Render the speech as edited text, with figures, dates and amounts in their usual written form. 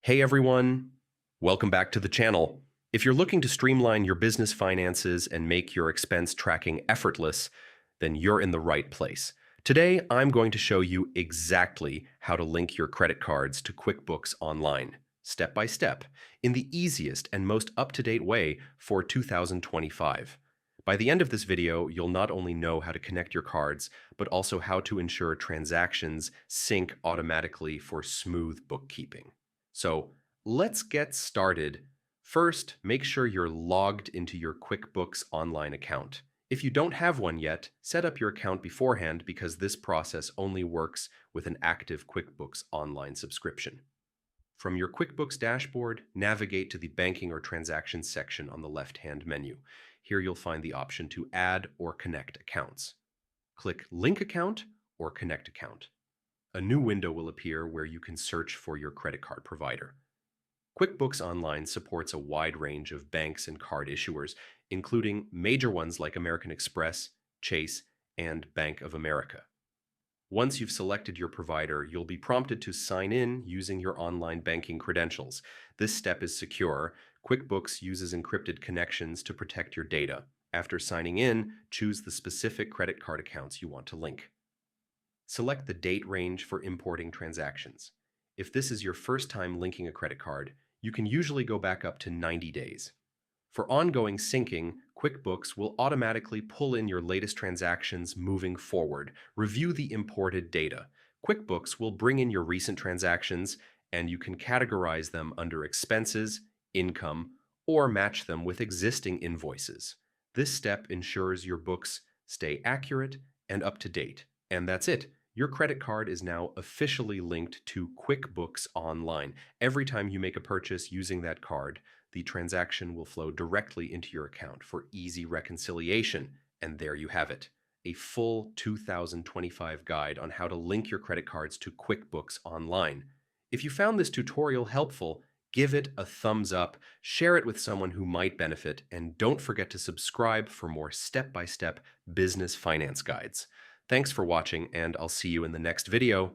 Hey everyone, welcome back to the channel. If you're looking to streamline your business finances and make your expense tracking effortless, then you're in the right place. Today, I'm going to show you exactly how to link your credit cards to QuickBooks Online, step by step, in the easiest and most up-to-date way for 2025. By the end of this video, you'll not only know how to connect your cards, but also how to ensure transactions sync automatically for smooth bookkeeping. So let's get started. First, make sure you're logged into your QuickBooks Online account. If you don't have one yet, set up your account beforehand because this process only works with an active QuickBooks Online subscription. From your QuickBooks dashboard, navigate to the Banking or Transactions section on the left-hand menu. Here you'll find the option to add or connect accounts. Click Link Account or Connect Account. A new window will appear where you can search for your credit card provider. QuickBooks Online supports a wide range of banks and card issuers, including major ones like American Express, Chase, and Bank of America. Once you've selected your provider, you'll be prompted to sign in using your online banking credentials. This step is secure. QuickBooks uses encrypted connections to protect your data. After signing in, choose the specific credit card accounts you want to link. Select the date range for importing transactions. If this is your first time linking a credit card, you can usually go back up to 90 days. For ongoing syncing, QuickBooks will automatically pull in your latest transactions moving forward. Review the imported data. QuickBooks will bring in your recent transactions, and you can categorize them under expenses, income, or match them with existing invoices. This step ensures your books stay accurate and up to date. And that's it. Your credit card is now officially linked to QuickBooks Online. Every time you make a purchase using that card, the transaction will flow directly into your account for easy reconciliation. And there you have it, a full 2025 guide on how to link your credit cards to QuickBooks Online. If you found this tutorial helpful, give it a thumbs up, share it with someone who might benefit, and don't forget to subscribe for more step-by-step business finance guides. Thanks for watching, and I'll see you in the next video.